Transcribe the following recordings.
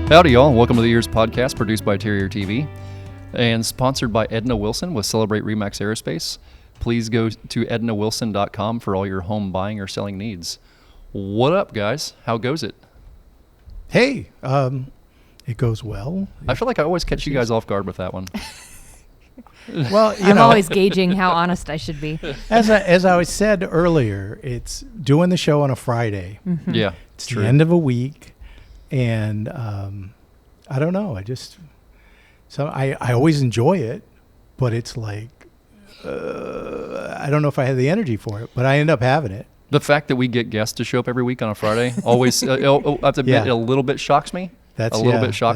Howdy, y'all. Welcome to the EEARSS podcast produced by Terrier TV and sponsored by Edna Wilson with Celebrate Remax Aerospace. Please go to ednawilson.com for all your home buying or selling needs. What up, guys? How goes it? Hey, it goes well. I feel like I always catch you guys off guard with that one. Well, I'm always gauging how honest I should be. as I said earlier, it's doing the show on a Friday. Mm-hmm. Yeah, It's true. the end of a week, and I don't know. I always enjoy it, but it's like I don't know if I have the energy for it, but I end up having it. The fact that we get guests to show up every week on a Friday always, I have to admit, Yeah. a little bit shocks me. That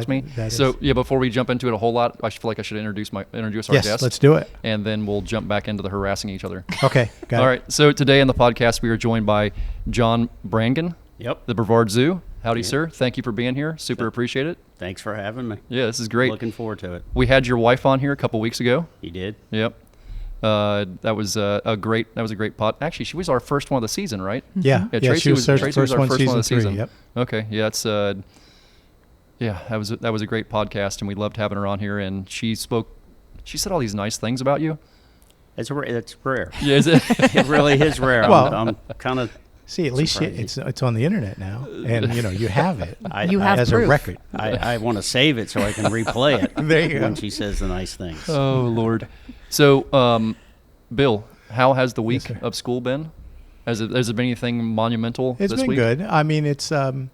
me. So, is. Yeah, before we jump into it a whole lot, I feel like I should introduce our Yes, guest. let's do it. And then we'll jump back into the harassing each other. Okay, got All it. right. So today on the podcast, we are joined by Jon Brangan, Yep. the Brevard Zoo. Howdy, Yeah. sir. Thank you for being here. Super appreciate it. Thanks for having me. Yeah, this is great. Looking forward to it. We had your wife on here a couple weeks ago. You did? Yep. That was a great pod. Actually, she was our first one of the season, right? Yeah, Tracy she was Tracy first our one, first one of the season 3. season. Yep. Okay. Yeah, it's that was a great podcast, and we loved having her on here. And she said all these nice things about you. It's rare. Yeah, is it? It really is rare. Well, I'm kind of. See, at least it's on the internet now, and you have it You have as proof. a record. I want to save it so I can replay it. There you when go. she says the nice things. Oh Lord. So, Bill, how has the week sir. of school been? Has there been anything monumental It's this been week? good. I mean, it's the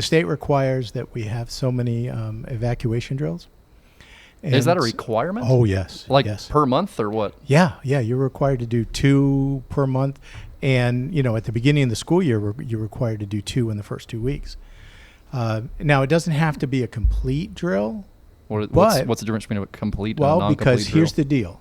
state requires that we have so many evacuation drills. Is that a And- requirement? Oh, yes. Like yes. per month or what? Yeah, you're required to do 2 per month. And, at the beginning of the school year, you're required to do 2 in the first 2 weeks. Now, it doesn't have to be a complete drill. What's But- the difference between a complete and a Well, non-complete because here's drill? the deal.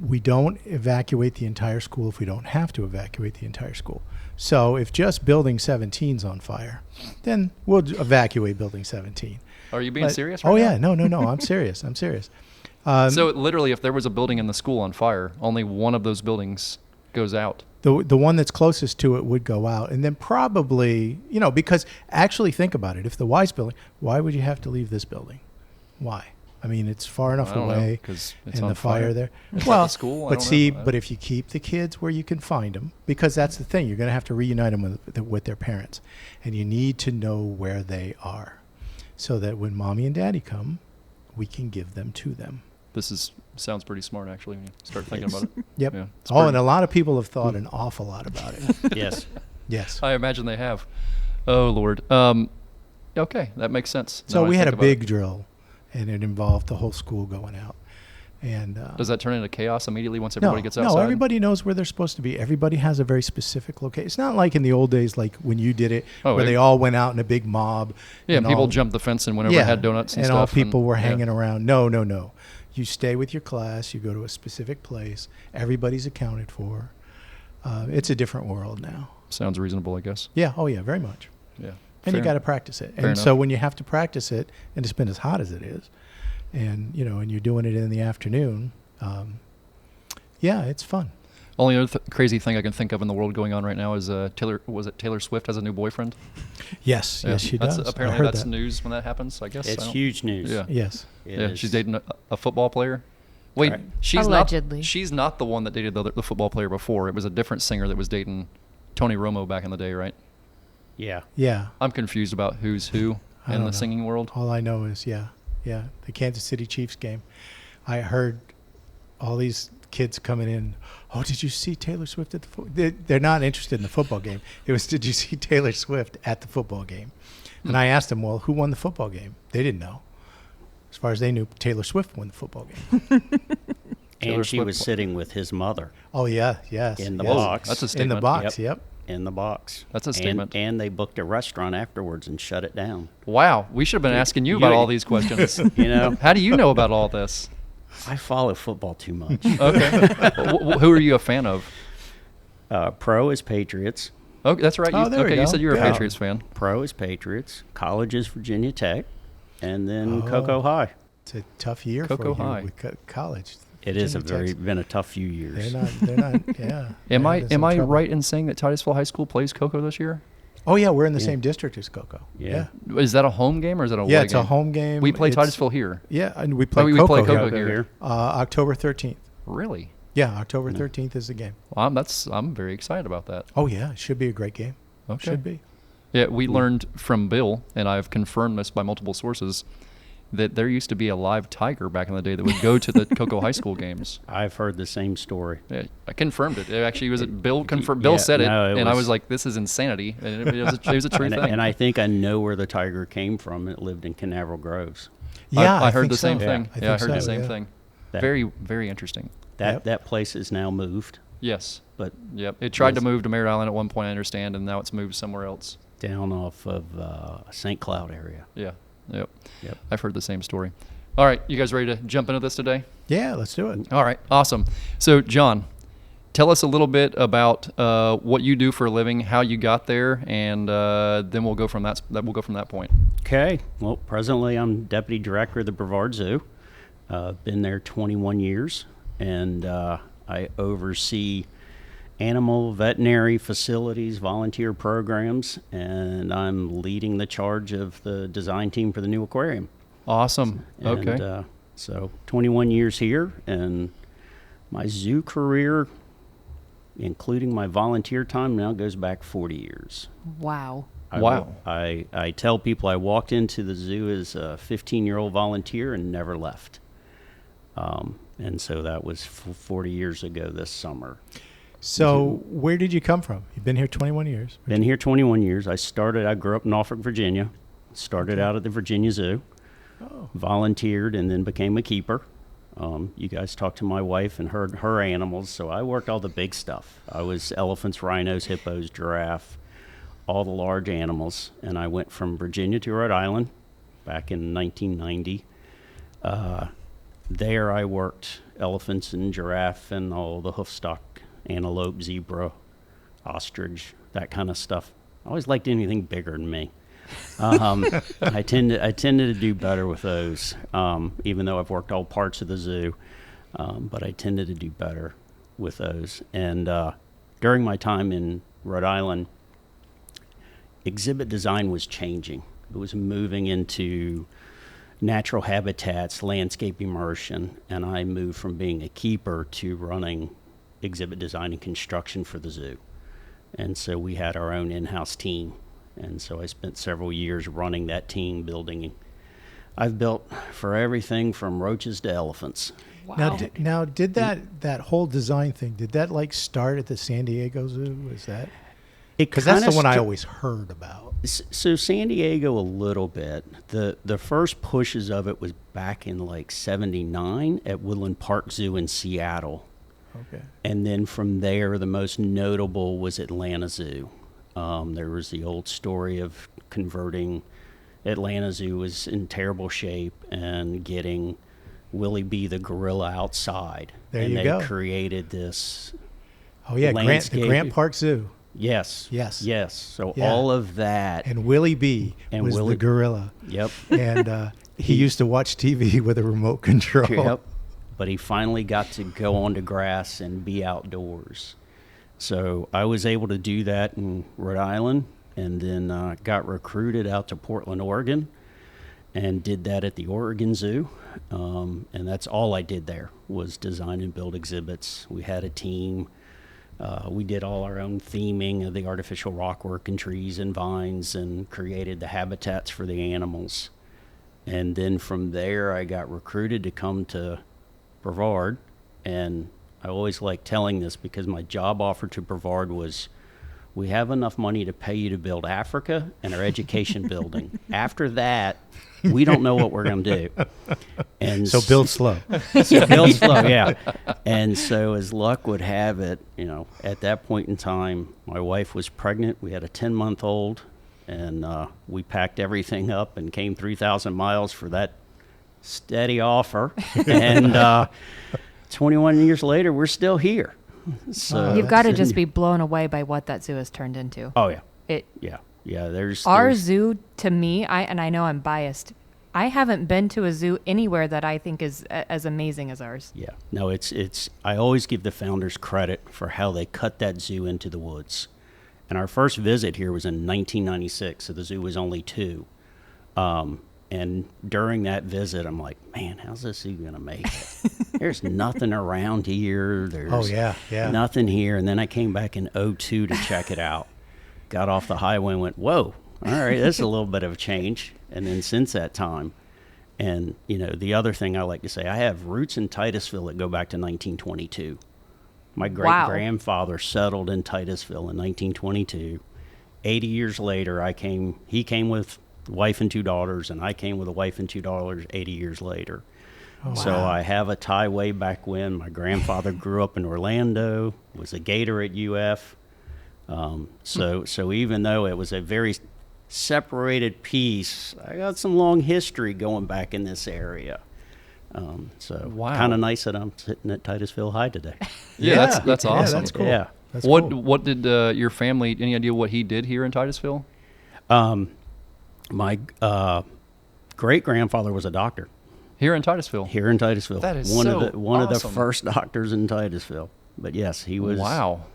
We don't evacuate the entire school if we don't have to evacuate the entire school. So if just building 17's on fire, then we'll evacuate building 17. Are you being But- serious right Oh, now? yeah. No. I'm serious. I'm serious. So literally, if there was a building in the school on fire, only one of those buildings goes out. The one that's closest to it would go out. And then probably, because actually think about it. If the Wise building, why would you have to leave this building? Why? I mean, it's far enough I don't know, away 'cause it's and on the fire there. It's at Well, the school? I but don't see, know. but if you keep the kids where you can find them, because that's the thing, you're going to have to reunite them with their parents. And you need to know where they are so that when mommy and daddy come, we can give them to them. Sounds pretty smart, actually, when you start thinking about it. Yep. Yeah, it's Oh, pretty- and a lot of people have thought an awful lot about it. Yes. Yes. I imagine they have. Oh, Lord. Okay, that makes sense. So Now I we had a think about it. big drill, and it involved the whole school going out. And Does that turn into chaos immediately once everybody gets outside? No, everybody knows where they're supposed to be. Everybody has a very specific location. It's not like in the old days, like when you did it, Oh, where it- they all went out in a big mob. Yeah, and people all- jumped the fence and went over and had donuts and and stuff. all people were yeah. hanging around. No. You stay with your class. You go to a specific place. Everybody's accounted for. It's a different world now. Sounds reasonable, I guess. Yeah. Oh, yeah. Very much. Yeah. And you Fair. got to practice it. Fair And so enough. when you have to practice it, and it's been as hot as it is, and and you're doing it in the afternoon, yeah, it's fun. Only other crazy thing I can think of in the world going on right now is Taylor Swift has a new boyfriend? Yes, Yeah. yes, she That's- does. I Apparently heard that's that. news when that happens, I guess. I It's don't- huge news. Yeah. Yes. It Yeah, is. she's dating a football player. Wait, Right. Allegedly. She's not the one that dated the football player before. It was a different singer that was dating Tony Romo back in the day, right? Yeah. Yeah. I'm confused about who's who I in don't the know. singing world. All I know is, the Kansas City Chiefs game. I heard all these kids coming in. Oh, did you see Taylor Swift at the They're not interested in the football game. It was, did you see Taylor Swift at the football game? And I asked them, well, who won the football game? They didn't know. As far as they knew, Taylor Swift won the football game. Taylor And she Swift was sitting with his mother Oh, yeah, yes. in the yes. box. That's a In statement. the box, yep. In the box. That's a statement. And they booked a restaurant afterwards and shut it down. Wow, we should have been asking you about all these questions. You know, How do you know about all this? I follow football too much. Okay. Who are you a fan of? Pro is Patriots. Okay, that's right. Oh, there we You go. said you're a Yeah. Patriots fan. Pro is Patriots. College is Virginia Tech. And then Oh. Cocoa High. It's a tough year Cocoa for you High. with college. It is Virginia been a tough few years. They're not, yeah. Am They're I having some trouble. right in saying that Titusville High School plays Cocoa this year? Oh yeah, we're in the Yeah. same district as Cocoa. Yeah. Is that a home game or is that a Yeah, away it's game? a home game. We play It's- Titusville here. Yeah, and we play we Cocoa, play here. Cocoa here. October 13th. Really? Yeah, October 13th is the game. Well, I'm very excited about that. Oh yeah, it should be a great game. Okay. Should be. Yeah, we learned from Bill, and I've confirmed this by multiple sources, that there used to be a live tiger back in the day that would go to the Cocoa High School games. I've heard the same story. Yeah, I confirmed it. It actually was Bill confirmed. Bill Yeah, said it, no, it and I was- was like, "This is insanity," and it was a true And, thing. and I think I know where the tiger came from. It lived in Canaveral Groves. Yeah, I heard think the same so. thing. I Yeah, I think heard the so, same yeah. thing. That- Very, very interesting. Yep. That place is now moved, Yes. but Yep. It tried to Yes. move to Merritt Island at one point, I understand, and now it's moved somewhere else. down off of St. Cloud area. Yeah. Yep. Yep. I've heard the same story. All right, you guys ready to jump into this today? Yeah, let's do it. All right, awesome. So, John, tell us a little bit about what you do for a living, how you got there, and then we'll go from that. We'll go from that point. Okay. Well, presently I'm deputy director of the Brevard Zoo. Been there 21 years, and I oversee animal veterinary facilities, volunteer programs, and I'm leading the charge of the design team for the new aquarium. Awesome. And, Okay. so 21 years here, and my zoo career, including my volunteer time, now goes back 40 years. Wow. Wow. I tell people I walked into the zoo as a 15-year-old volunteer and never left. And so that was 40 years ago this summer. So, where did you come from? You've been here 21 years. Been here 21 years. I grew up in Norfolk, Virginia. Started out at the Virginia Zoo. Oh. Volunteered and then became a keeper. You guys talked to my wife and heard her animals, so I worked all the big stuff. I was elephants, rhinos, hippos, giraffe, all the large animals, and I went from Virginia to Rhode Island back in 1990. There I worked elephants and giraffe and all the hoofstock, antelope, zebra, ostrich, that kind of stuff. I always liked anything bigger than me. I tended to do better with those, even though I've worked all parts of the zoo. But I tended to do better with those. And during my time in Rhode Island, exhibit design was changing. It was moving into natural habitats, landscape immersion, and I moved from being a keeper to running exhibit design and construction for the zoo. And so we had our own in-house team. And so I spent several years running that team, building. I've built for everything from roaches to elephants. Wow. Now, did that whole design thing? Did that like start at the San Diego Zoo? Was that? Because that's the one I always heard about. So San Diego a little bit. The first pushes of it was back in like '79 at Woodland Park Zoo in Seattle. Okay. And then from there, the most notable was Atlanta Zoo. There was the old story of converting Atlanta Zoo was in terrible shape and getting Willie B. the gorilla outside. There and you they go. created this. Oh yeah, the landscape. Grant Park Zoo. Yes. Yes. Yes. So Yeah. all of that. And Willie B. And was Willie- the gorilla. Yep. And he used to watch TV with a remote control. Yep. But he finally got to go onto grass and be outdoors. So I was able to do that in Rhode Island, and then got recruited out to Portland, Oregon, and did that at the Oregon Zoo. And that's all I did there was design and build exhibits. We had a team. We did all our own theming of the artificial rockwork and trees and vines and created the habitats for the animals. And then from there, I got recruited to come to Brevard, and I always like telling this because my job offer to Brevard was, we have enough money to pay you to build Africa and our education building. After that, we don't know what we're going to do. And So build slow. so build slow, yeah. And so as luck would have it, at that point in time, my wife was pregnant. We had a 10-month-old, and we packed everything up and came 3,000 miles for that steady offer. And 21 years later, we're still here. So You've got to that's just be blown away by what that zoo has turned into. Oh yeah, It yeah. There's Our zoo, to me, I know I'm biased. I haven't been to a zoo anywhere that I think is as amazing as ours. Yeah, no, it's. I always give the founders credit for how they cut that zoo into the woods, And our first visit here was in 1996, so the zoo was only 2. And during that visit, I'm like, man, how's this zoo going to make it? There's nothing around here. There's nothing here. And then I came back in '02 to check it out. Got off the highway and went, whoa, all right, that's a little bit of a change. And then since that time, and, the other thing I like to say, I have roots in Titusville that go back to 1922. My great-grandfather settled in Titusville in 1922. 80 years later, he came with wife and 2 daughters, and I came with a wife and 2 daughters 80 years later. Oh, so wow. I have a tie way back when. My grandfather grew up in Orlando, was a Gator at UF. So even though it was a very separated piece, I got some long history going back in this area. Wow. Kind of nice that I'm sitting at Titusville High today. Yeah, that's awesome. Yeah, that's cool. Yeah. That's what cool. What did your family? Any idea what he did here in Titusville? My great grandfather was a doctor Here in Titusville. here in Titusville. That is one so of the awesome. first doctors in Titusville. But yes, he was. Wow.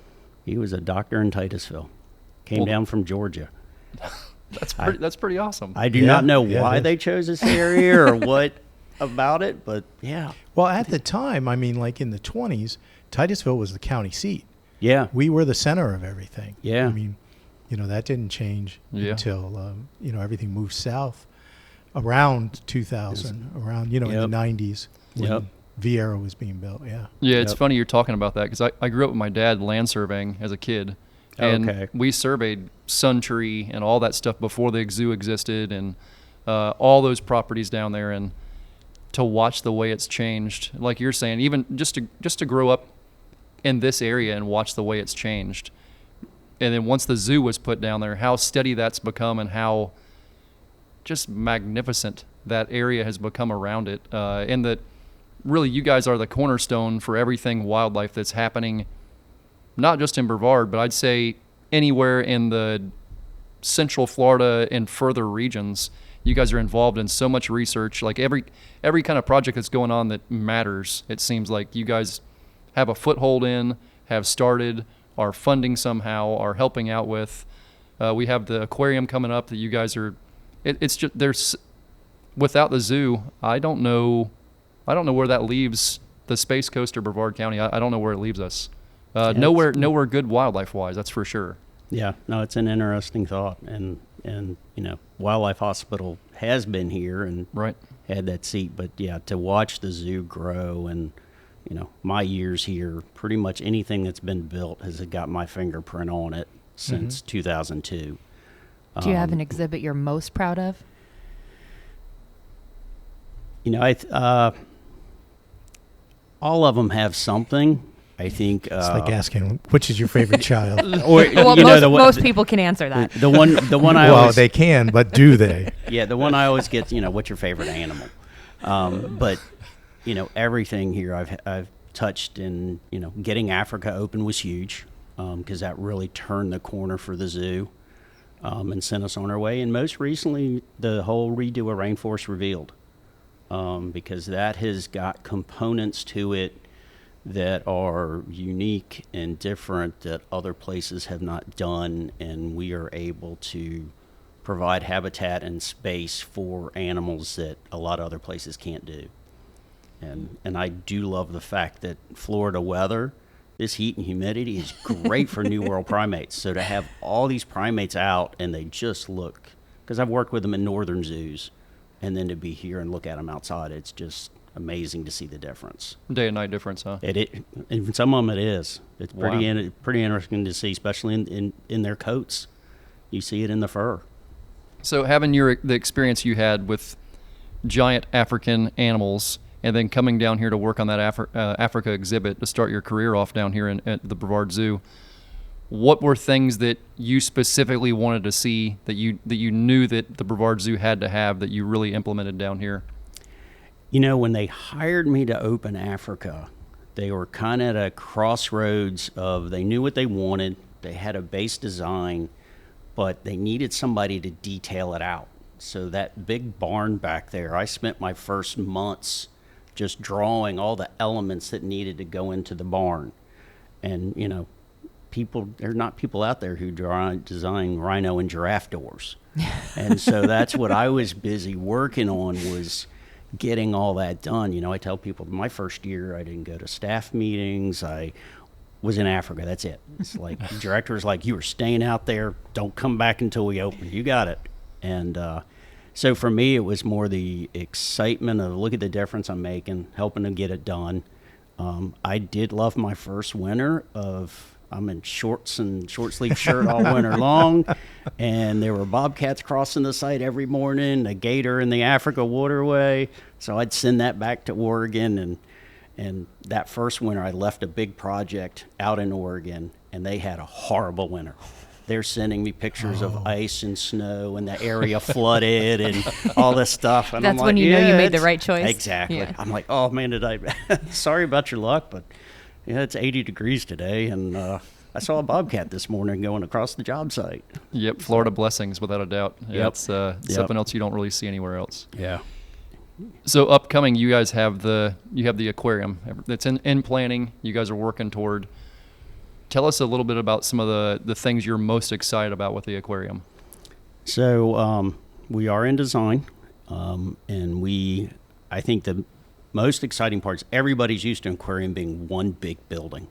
He was a doctor in Titusville. Came Well, down from Georgia. That's pretty awesome. I do not know Yeah, why it is. they chose this area or what about it, but yeah. Well, at the time, I mean, like in the 20s, Titusville was the county seat. Yeah. We were the center of everything. Yeah. I mean, that didn't change Yeah. until, everything moved south around 2000, around, in the Yep. 90s when Yep. Vieira was being built. Yeah. Yeah, it's Yep. funny you're talking about that because I grew up with my dad land surveying as a kid. And Okay. we surveyed Sun Tree and all that stuff before the zoo existed and all those properties down there. And to watch the way it's changed, like you're saying, even just to grow up in this area and watch the way it's changed. And then once the zoo was put down there, how steady that's become and how just magnificent that area has become around it. And that really you guys are the cornerstone for everything wildlife that's happening, not just in Brevard, but I'd say anywhere in the Central Florida and further regions. You guys are involved in so much research. Like every kind of project that's going on that matters, it seems like you guys have a foothold in, have started, are funding somehow, are helping out with. We have the aquarium coming up that you guys are. It's just there's without the zoo, I don't know where that leaves the Space Coast or Brevard County. I don't know where it leaves us. Nowhere good wildlife wise, that's for sure. Yeah, no, it's an interesting thought, and Wildlife Hospital has been here and Right. had that seat, but yeah, to watch the zoo grow and my years here, pretty much anything that's been built has got my fingerprint on it since 2002. Do you have an exhibit you're most proud of? All of them have something. I think It's like asking, which is your favorite child? or Well, most people can answer that. the one I Well, always they can, but do they? yeah, the one I always get, what's your favorite animal? But everything here I've touched in, getting Africa open was huge because that really turned the corner for the zoo and sent us on our way. And most recently, the whole redo of Rainforest Revealed because that has got components to it that are unique and different that other places have not done, and we are able to provide habitat and space for animals that a lot of other places can't do. And I do love the fact that Florida weather, this heat and humidity is great for New World primates. So to have all these primates out and they just look, because I've worked with them in northern zoos, and then to be here and look at them outside, it's just amazing to see the difference. Day and night difference, huh? And some of them it is. It's Wow. pretty interesting to see, especially in their coats. You see it in the fur. So having the experience you had with giant African animals and then coming down here to work on that Africa exhibit to start your career off down here at the Brevard Zoo, what were things that you specifically wanted to see that you knew that the Brevard Zoo had to have that you really implemented down here? When they hired me to open Africa, they were kind of at a crossroads of they knew what they wanted, they had a base design, but they needed somebody to detail it out. So that big barn back there, I spent my first months just drawing all the elements that needed to go into the barn. And, there's not people out there who design rhino and giraffe doors. And so that's what I was busy working on, was getting all that done. You know, I tell people my first year I didn't go to staff meetings. I was in Africa. That's it. It's like the director's like, you are staying out there. Don't come back until we open. You got it. And so for me, it was more the excitement of look at the difference I'm making, helping to get it done. I did love my first winter of I'm in shorts and short sleeve shirt all winter long, and there were bobcats crossing the site every morning, a gator in the Africa waterway. So I'd send that back to Oregon, and that first winter I left a big project out in Oregon, and they had a horrible winter. They're sending me pictures of ice and snow and the area flooded and all this stuff. And That's I'm like, when you know you made the right choice. Exactly. Yeah. I'm like, oh man, sorry about your luck, but yeah, it's 80 degrees today, and I saw a bobcat this morning going across the job site. Yep, Florida blessings without a doubt. Yeah, Yep. it's something else you don't really see anywhere else. Yeah. So upcoming, you guys have the aquarium that's in planning. You guys are working toward. Tell us a little bit about some of the things you're most excited about with the aquarium. So we are in design, and I think the most exciting part is everybody's used to an aquarium being one big building.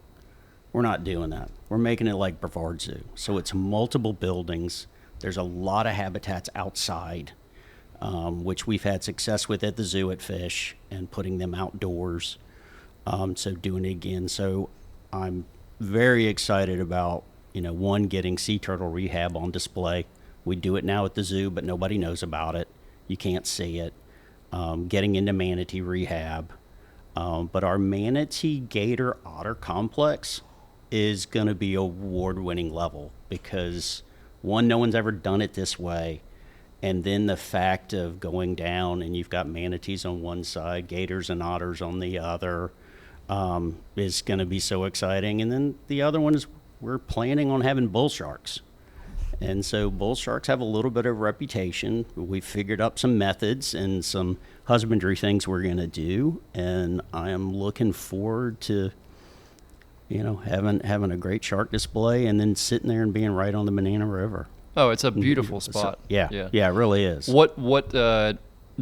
We're not doing that. We're making it like Brevard Zoo. So it's multiple buildings. There's a lot of habitats outside, which we've had success with at the zoo at Fish and putting them outdoors. So doing it again. So I'm very excited about, one, getting sea turtle rehab on display. We do it now at the zoo, but nobody knows about it. You can't see it. Getting into manatee rehab. But our manatee gator otter complex is going to be award-winning level because, one, no one's ever done it this way. And then the fact of going down and you've got manatees on one side, gators and otters on the other, is going to be so exciting. And then the other one is we're planning on having bull sharks. And so bull sharks have a little bit of reputation. We figured up some methods and some husbandry things we're going to do. And I am looking forward to, having a great shark display and then sitting there and being right on the Banana River. Oh, it's a beautiful spot. Yeah, it really is. What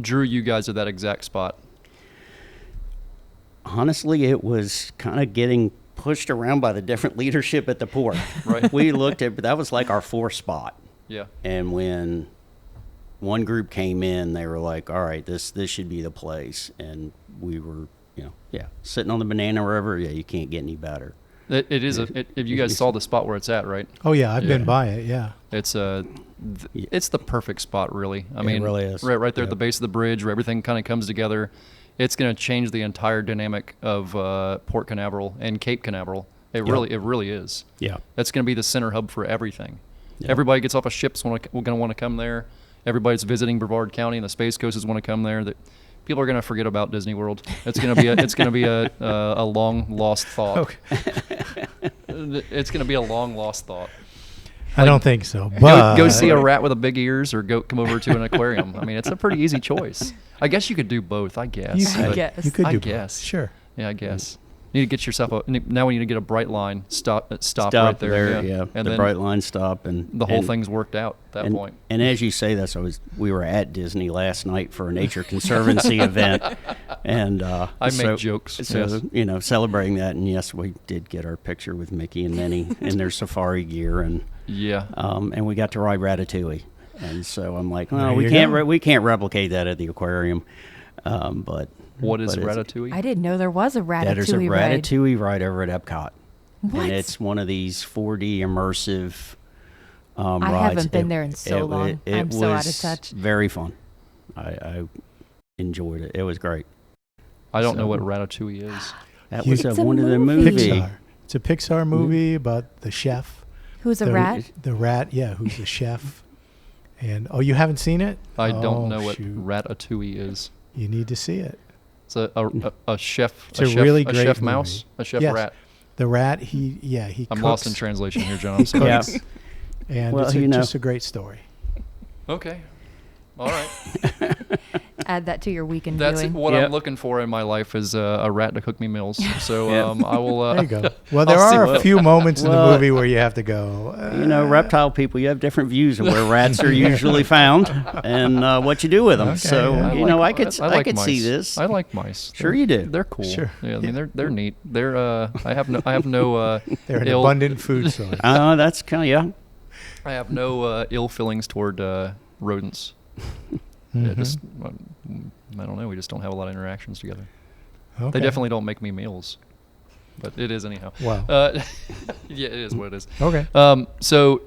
drew you guys to that exact spot? Honestly, it was kind of getting pushed around by the different leadership at the port. Right. We looked at, that was like our fourth spot. Yeah. And when one group came in, they were like, all right, this should be the place. And we were, sitting on the Banana River. Yeah, you can't get any better. It is. If you guys saw the spot where it's at, right? Oh yeah, I've been by it. Yeah. It's the perfect spot, really. I mean, it really is. Right there at the base of the bridge, where everything kind of comes together. It's going to change the entire dynamic of Port Canaveral and Cape Canaveral. It really is. Yeah. That's going to be the center hub for everything. Yep. Everybody gets off of ships we're going to want to come there. Everybody's visiting Brevard County and the Space Coasters want to come there. That people are going to forget about Disney World. It's going to be a long lost thought. Okay. It's going to be a long lost thought. I don't think so. But go see a rat with a big ears, or come over to an aquarium. I mean, it's a pretty easy choice. I guess you could do both. I guess. You could do both. Sure. Yeah, I guess. You need to get yourself now. We need to get a bright line stop right there. Yeah. And the bright line stop, and the whole thing's worked out at that point. And as you say this, we were at Disney last night for a Nature Conservancy event, and I make jokes. So celebrating that, and yes, we did get our picture with Mickey and Minnie in their safari gear, and and we got to ride Ratatouille, and so I'm like, well, we can't replicate that at the aquarium, but. What is Ratatouille? I didn't know there was a Ratatouille ride. There's a Ratatouille ride over at Epcot. What? And it's one of these 4D immersive rides. I haven't been there in so long. I'm so out of touch. Very fun. I enjoyed it. It was great. I don't know what Ratatouille is. That was one of the movies. Pixar. It's a Pixar movie about the chef. Who's a rat? The rat, who's the chef. And you haven't seen it? I don't know what Ratatouille is. You need to see it. It's a chef. It's a really great chef movie. mouse, a chef rat. The rat. He. I'm cooks. lost in translation here, John. I'm sorry. And it's just a great story. Okay. All right. add that to your weekend That's viewing. what Yep. I'm looking for in my life is a rat to cook me meals. So Yep. I will. There you go. Well, there I'll see are a what- few moments in the Well, movie where you have to go. Reptile people, you have different views of where rats are usually found and what you do with them. Okay, so, yeah. I could like see mice. this. I like mice. Sure They're- you do. They're cool. Sure. Yeah, I mean they're neat. They're I have no They're an ill, abundant food source. That's kind of, yeah. I have no ill feelings toward rodents. Yeah, just I don't know. We just don't have a lot of interactions together. Okay. They definitely don't make me meals, but it is anyhow. Wow. Yeah, it is what it is. Okay. So,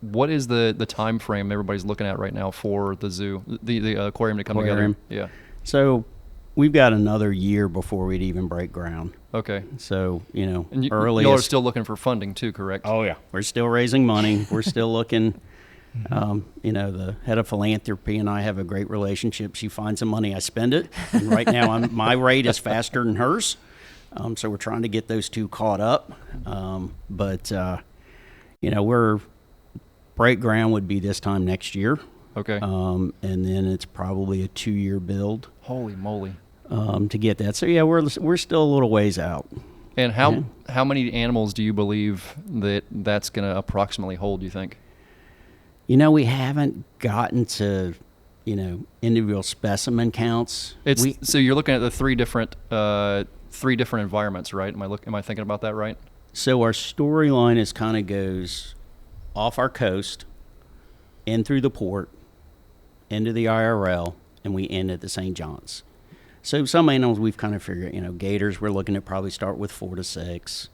what is the time frame everybody's looking at right now for the zoo, the aquarium to come Aquarium. together? So we've got another year before we'd even break ground. Yeah. Okay. So, And earliest. y'all are still looking for funding too, correct? Oh, yeah. We're still raising money. We're still looking. The head of philanthropy and I have a great relationship. She finds the money, I spend it. And right now, my rate is faster than hers. So we're trying to get those two caught up. We're break ground would be this time next year. Okay. And then it's probably a 2-year build Holy moly! to get that. So, yeah, we're still a little ways out. And how many animals do you believe that's going to approximately hold? You think? We haven't gotten to, individual specimen counts. So you're looking at the three different environments, right? Am I thinking about that right? So our storyline kind of goes off our coast, in through the port, into the IRL, and we end at the St. John's. So some animals we've kind of figured, gators we're looking to probably start with 4 to 6.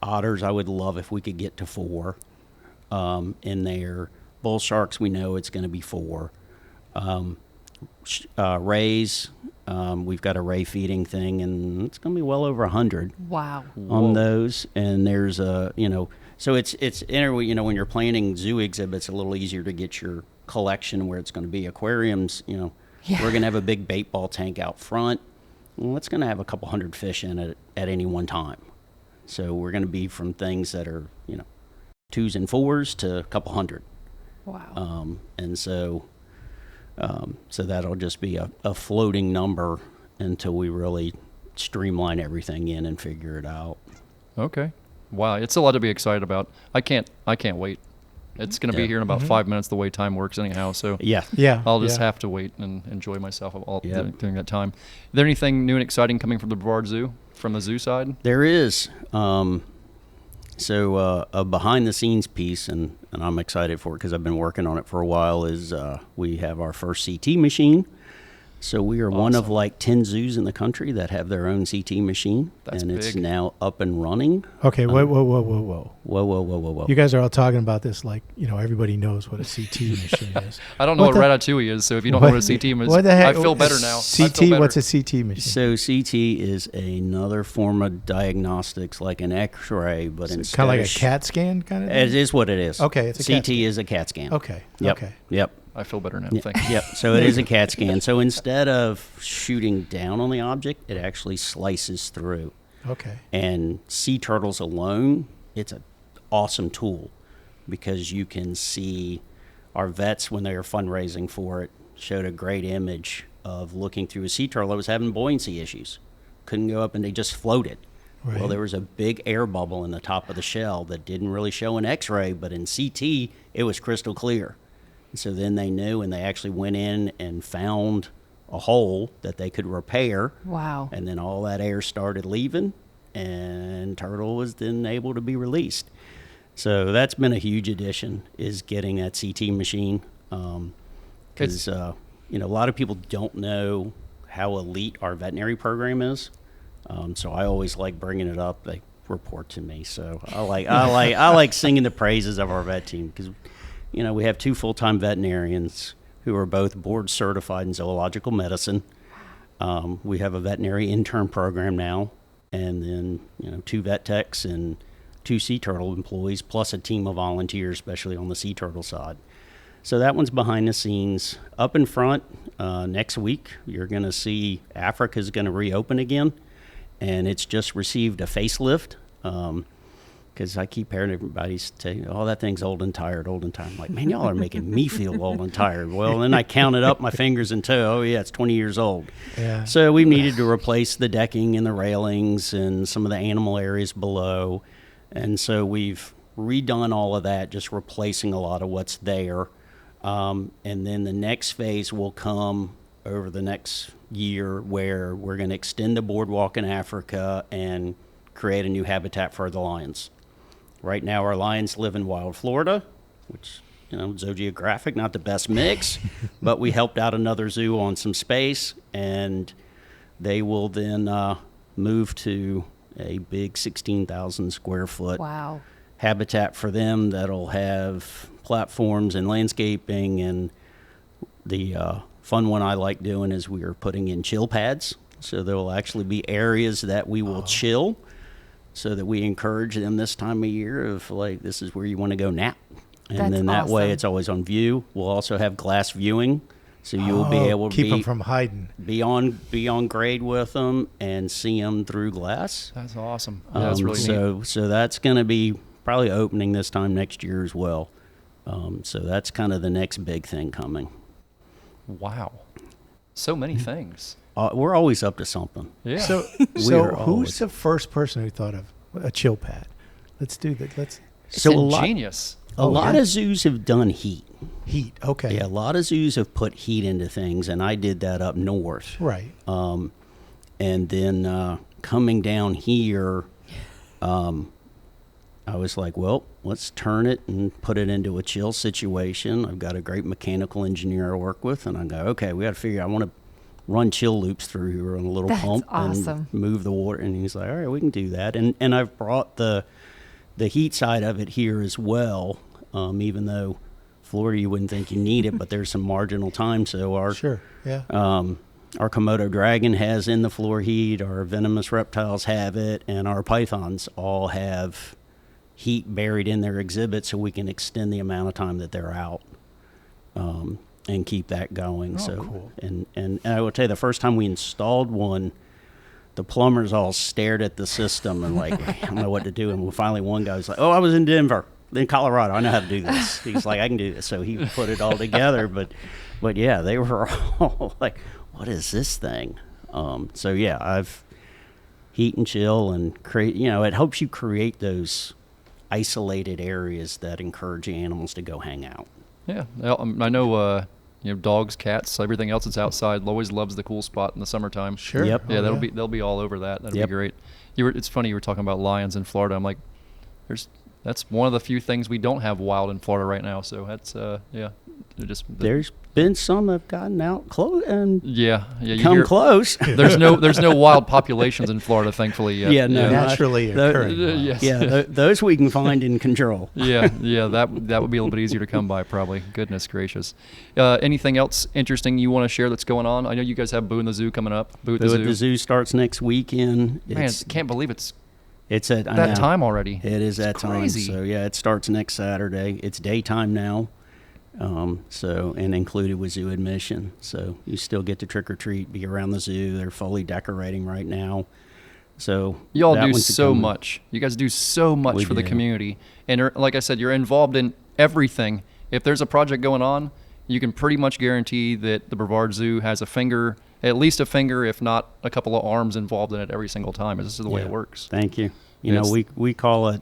Otters I would love if we could get to 4 in there. Bull sharks we know it's going to be 4. Rays, we've got a ray feeding thing, and it's going to be well over 100 Wow. on those. And there's so it's when you're planning zoo exhibits, a little easier to get your collection where it's going to be. Aquariums, Yeah. we're going to have a big bait ball tank out front. Well, it's going to have a couple hundred fish in it at any one time. So we're going to be from things that are 2s and 4s to a couple hundred. Wow. And so that'll just be a floating number until we really streamline everything in and figure it out. Okay. Wow, it's a lot to be excited about. I can't wait. It's going to be Yeah. here in about 5 minutes the way time works anyhow. So Yeah. Yeah. I'll just yeah. have to wait and enjoy myself Yep. during that time. Is there anything new and exciting coming from the Brevard Zoo, from the zoo side? There is. A behind-the-scenes piece, and I'm excited for it because I've been working on it for a while, is we have our first CT machine. So we are one of like 10 zoos in the country that have their own CT machine. That's and it's big. now up and running. Okay. Whoa. Whoa. You guys are all talking about this like everybody knows what a CT machine is. I don't know What what, the- Ratatouille is, so if you don't know what a CT is, What the heck? I feel better now. I feel CT. better. What's a CT machine? So CT is another form of diagnostics, like an X-ray, but instead Kind of like of a CAT scan, kind of. It is what it is. Okay, it's a CAT CT scan. is a CAT scan. Okay. Yep. Okay. Yep. I feel better now. Yeah, Thank you. Yep. So it is a CAT scan. So instead of shooting down on the object, it actually slices through. Okay. And sea turtles alone, it's an awesome tool because you can see our vets when they were fundraising for it showed a great image of looking through a sea turtle that was having buoyancy issues. Couldn't go up and they just floated. Right. Well, there was a big air bubble in the top of the shell that didn't really show an X-ray, but in CT, it was crystal clear. So then they knew, and they actually went in and found a hole that they could repair. Wow. And then all that air started leaving, and turtle was then able to be released. So that's been a huge addition, is getting that CT machine. Because, a lot of people don't know how elite our veterinary program is. So I always like bringing it up. They report to me. So I like singing the praises of our vet team because we have 2 full-time veterinarians who are both board certified in zoological medicine. We have a veterinary intern program now, and then 2 vet techs and 2 sea turtle employees, plus a team of volunteers, especially on the sea turtle side. So that one's behind the scenes. Up in front, next week, you're going to see Africa's going to reopen again, and it's just received a facelift. Because I keep hearing everybody say, oh, that thing's old and tired, old and tired. I'm like, man, y'all are making me feel old and tired. Well, then I counted up my fingers and toe. Oh, yeah, it's 20 years old. Yeah. So we needed to replace the decking and the railings and some of the animal areas below. And so we've redone all of that, just replacing a lot of what's there. And then the next phase will come over the next year where we're going to extend the boardwalk in Africa and create a new habitat for the lions. Right now, our lions live in wild Florida, which, zoogeographic, not the best mix, but we helped out another zoo on some space, and they will then move to a big 16,000 square foot Wow. habitat for them that'll have platforms and landscaping. And the fun one I like doing is we are putting in chill pads. So there will actually be areas that we will chill, so that we encourage them this time of year of like, this is where you want to go nap. And That's then that way awesome. it's always on view. We'll also have glass viewing, so you'll be able to keep them from hiding. be on grade with them and see them through glass. That's awesome. Yeah, that's really neat. So that's going to be probably opening this time next year as well. So that's kind of the next big thing coming. Wow. So many things. We're always up to something. Yeah. So are who's always- the first person who thought of a chill pad? Let's do that. Let's So it's a lot, ingenious. a lot yeah. of zoos have done heat. heat. Okay. Yeah, a lot of zoos have put heat into things, and I did that up north. Right. And then coming down here, I was like, well, let's turn it and put it into a chill situation. I've got a great mechanical engineer I work with, and I go, okay, we got to figure out, I want to run chill loops through here on a little That's pump awesome. and move the water. And he's like, all right, we can do that. And I've brought the heat side of it here as well, even though Florida, you wouldn't think you need it, but there's some marginal time. So our Sure. Yeah. our Komodo dragon has in the floor heat, our venomous reptiles have it, and our pythons all have heat buried in their exhibit, so we can extend the amount of time that they're out and keep that going. Oh, So cool. and I will tell you, the first time we installed one, the plumbers all stared at the system and like, I don't know what to do. And finally one guy was like, oh, I was in Denver, in Colorado, I know how to do this. He's like, I can do this. So he put it all together. But yeah, they were all like, what is this thing? So yeah, I've heat and chill and create, it helps you create those isolated areas that encourage the animals to go hang out. Yeah, I know. Dogs, cats, everything else that's outside always loves the cool spot in the summertime. Sure. Yep. Yeah, Oh, they'll be all over that. That'll Yep. be great. It's funny you were talking about lions in Florida. I'm like, that's one of the few things we don't have wild in Florida right now. So that's There's been some that have gotten out close and you come hear- close. There's no wild populations in fullness, thankfully. Yet. Yeah, no. Naturally occurring. Yes. Yeah, those we can find in control. yeah, that would be a little bit easier to come by, probably. Goodness gracious. Anything else interesting you want to share that's going on? I know you guys have Boo in the Zoo coming up. Boo at the Zoo. The zoo starts next weekend. Man, can't believe it's It's at I that know. time already. It is It's that time. crazy. So yeah, it starts next Saturday. It's daytime now. And included with zoo admission. So you still get to trick or treat, be around the zoo. They're fully decorating right now. So Y'all that do one's so coming. much. You guys do so much We for the do. community. And like I said, you're involved in everything. If there's a project going on, you can pretty much guarantee that the Brevard Zoo has at least a finger, if not a couple of arms involved in it every single time. This is the way Yeah. it works. Thank you. Yes. We call it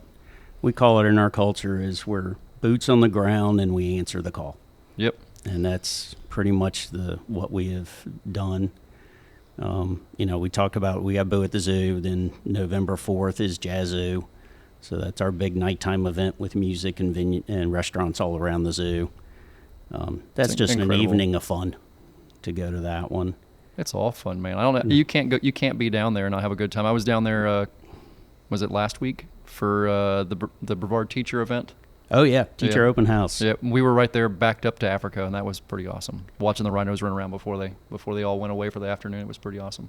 in our culture is we're boots on the ground and we answer the call. Yep. And that's pretty much what we have done. We talked about we got Boo at the Zoo. Then November 4th is Jazoo, so that's our big nighttime event with music and restaurants all around the zoo. That's It's just incredible. an evening of fun to go to that one. It's all fun, man. I don't know. You can't be down there and not have a good time. I was down there. Was it last week for the Brevard teacher event? Oh yeah, teacher Yeah. open house. Yeah, we were right there, backed up to Africa, and that was pretty awesome. Watching the rhinos run around before they all went away for the afternoon, it was pretty awesome.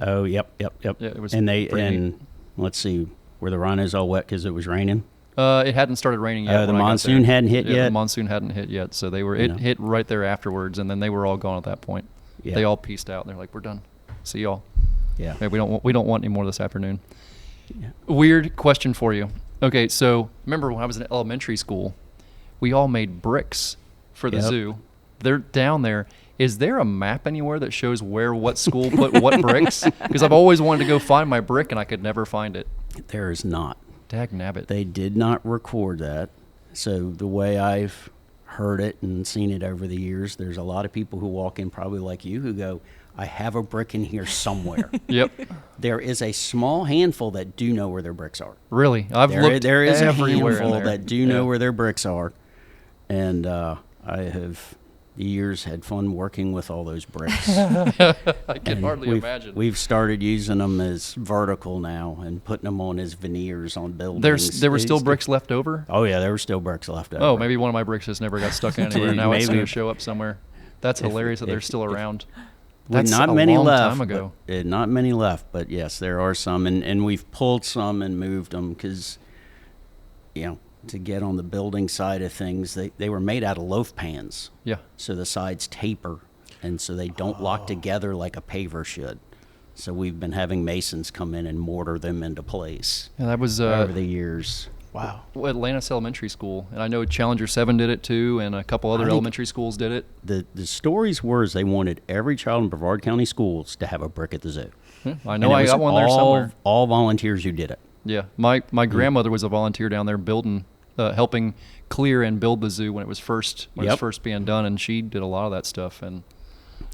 Oh yep. Yeah, it was And pretty neat. let's see, were the rhinos all wet because it was raining? It hadn't started raining yet. Oh, the when I got monsoon there. hadn't hit Yeah, yet? The monsoon hadn't hit yet, so they were. It No. hit right there afterwards, and then they were all gone at that point. Yeah. They all pieced out. They're like, "We're done. See y'all. Yeah. Yeah, we don't want any more this afternoon." Weird question for you. Okay, so remember when I was in elementary school, we all made bricks for the zoo. They're down there. Is there a map anywhere that shows where what school put what bricks? Because I've always wanted to go find my brick and I could never find it. There is not. Dagnabbit. They did not record that. So the way I've heard it and seen it over the years, there's a lot of people who walk in, probably like you, who go, I have a brick in here somewhere. Yep. There is a small handful that do know where their bricks are. Really? I've looked There is a everywhere in handful there. that do know where their bricks are. And I have, the years, had fun working with all those bricks. I can hardly imagine. We've started using them as vertical now and putting them on as veneers on buildings. There were still bricks left over? Oh, yeah, there were still bricks left over. Oh, maybe one of my bricks just never got stuck anywhere. Now it's going to Maybe. show up somewhere. That's hilarious that they're still around. Well, That's not a many long left. time ago. Not many left, but yes, there are some, and we've pulled some and moved them because, to get on the building side of things, they were made out of loaf pans, Yeah. so the sides taper, and so they don't lock together like a paver should. So we've been having masons come in and mortar them into place Yeah, that was over the years. Wow. Atlantis Elementary School, and I know Challenger 7 did it too, and a couple other think- elementary schools did it. The stories were is they wanted every child in Brevard County schools to have a brick at the zoo. I know I got one there somewhere. All volunteers who did it. Yeah, my grandmother was a volunteer down there building, helping clear and build the zoo when it was first being done, and she did a lot of that stuff. And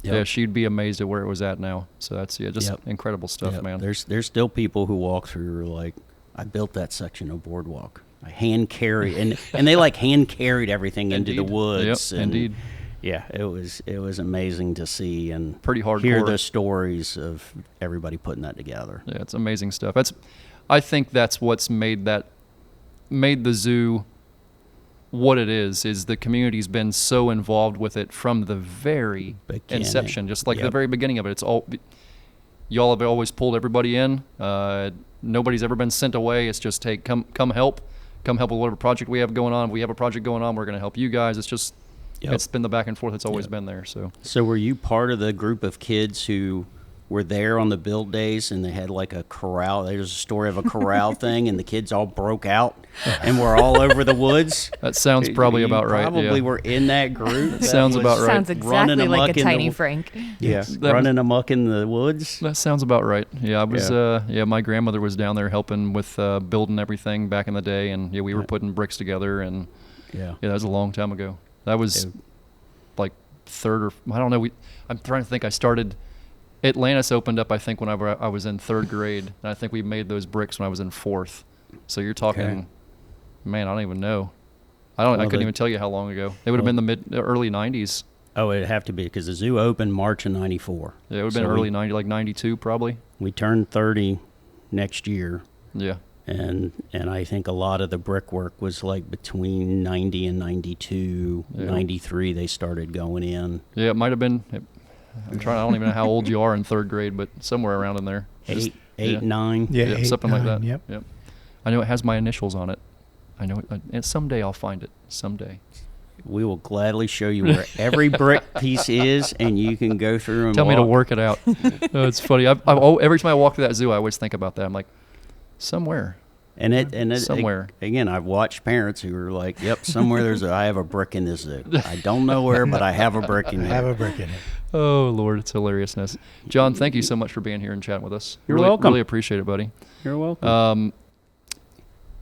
yeah, she'd be amazed at where it was at now. So that's just incredible stuff, man. There's still people who walk through who are like, I built that section of boardwalk. I hand carried and they like hand carried everything into the woods. Yep, and indeed. Yeah, it was amazing to see and Pretty hardcore. hear the stories of everybody putting that together. Yeah, it's amazing stuff. I think that's what's made the zoo what it is the community's been so involved with it from the very inception, just like the very beginning of it. It's all y'all have always pulled everybody in. Nobody's ever been sent away. It's just, hey, come help with whatever project we have going on. If we have a project going on, we're going to help you guys. It's just it's been the back and forth. It's always been there. So were you part of the group of kids who were there on the build days and they had like a corral? There's a story of a corral thing and the kids all broke out and were all over the woods. That sounds probably about right. Probably were in that group. That sounds about right. Sounds exactly like a tiny Frank. Yeah, running amok in the woods. That sounds about right. Yeah, I was. My grandmother was down there helping with building everything back in the day, and we were putting bricks together, and that was a long time ago. That was like third or I don't know. I'm trying to think. I started. Atlantis opened up, I think, when I was in third grade, and I think we made those bricks when I was in fourth. So you're talking, man, I don't even know. I couldn't even tell you how long ago. It would have been the early 90s. Oh, it'd have to be because the zoo opened March of '94. Yeah, it would have been early 90, like 92 probably. We turned 30 next year. Yeah. And I think a lot of the brickwork was like between 90 and 92, 93 they started going in. Yeah, it might have been. I don't even know how old you are in third grade, but somewhere around in there. Eight, 9. Yeah, Yeah, 8, something 9, like that. Yep. I know it has my initials on it. I know it. And someday I'll find it. Someday. We will gladly show you where every brick piece is, and you can go through and Tell me to work it out. It's funny. Every time I walk through that zoo, I always think about that. I'm like, somewhere. And somewhere. Again, I've watched parents who are like, "Yep, somewhere I have a brick in this zoo. I don't know where, but I have a brick in I here." have a brick in it. Oh Lord, it's hilariousness. John, thank you so much for being here and chatting with us. You're really, welcome. Really appreciate it, buddy. You're welcome.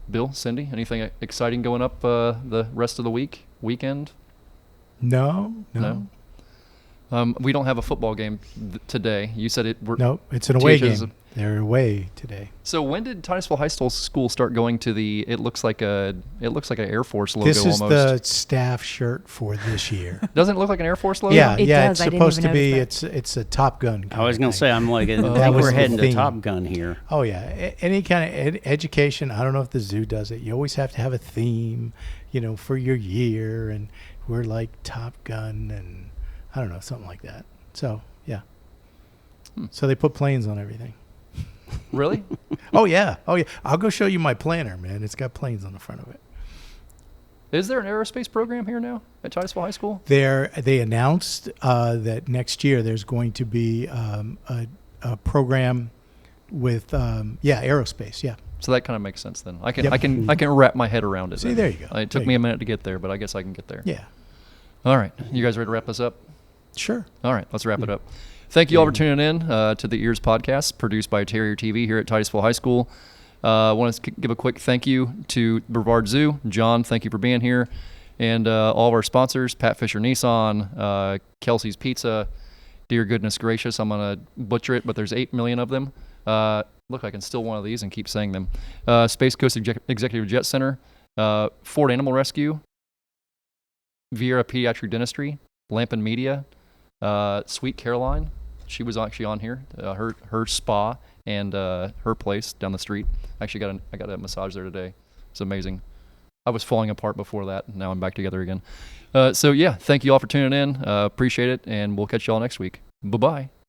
Bill, Cindy, anything exciting going up the rest of the weekend? No. We don't have a football game today. You said it. No, it's an away THS game. They're away today. So when did Titusville High School start going to the? It looks like an Air Force logo. This is almost. the staff shirt for this year. Doesn't it look like an Air Force logo? Yeah, It it's does. I didn't supposed even to be. notice It's a Top Gun. I was going to say, I'm like, I think That was we're the heading to theme. Top Gun here. Oh yeah, any kind of education. I don't know if the zoo does it. You always have to have a theme, for your year, and we're like Top Gun, and I don't know, something like that. So yeah. So they put planes on everything. Really? Oh yeah. I'll go show you my planner, man. It's got planes on the front of it. Is there an aerospace program here now at Titusville High School? They announced that next year there's going to be a program aerospace. Yeah. So that kind of makes sense then. I can Yep. I can wrap my head around it. See, then. there you go. It took There me you a minute to get there, but I guess I can get there. Yeah. All right. You guys ready to wrap this up? Sure. All right. Let's wrap it up. Thank you all for tuning in to the EEARSS podcast produced by Terrier TV here at Titusville High School. I want to give a quick thank you to Brevard Zoo. John, thank you for being here. And all of our sponsors, Pat Fisher Nissan, Kelsey's Pizza. Dear goodness gracious, I'm going to butcher it, but there's 8 million of them. Look, I can steal one of these and keep saying them. Space Coast Executive Jet Center, Ford Animal Rescue, Viera Pediatric Dentistry, Lampin Media, Sweet Caroline. She was actually on here. Her spa and her place down the street. Actually, I got a massage there today. It's amazing. I was falling apart before that, and now I'm back together again. So yeah, thank you all for tuning in. Appreciate it, and we'll catch you all next week. Bye-bye.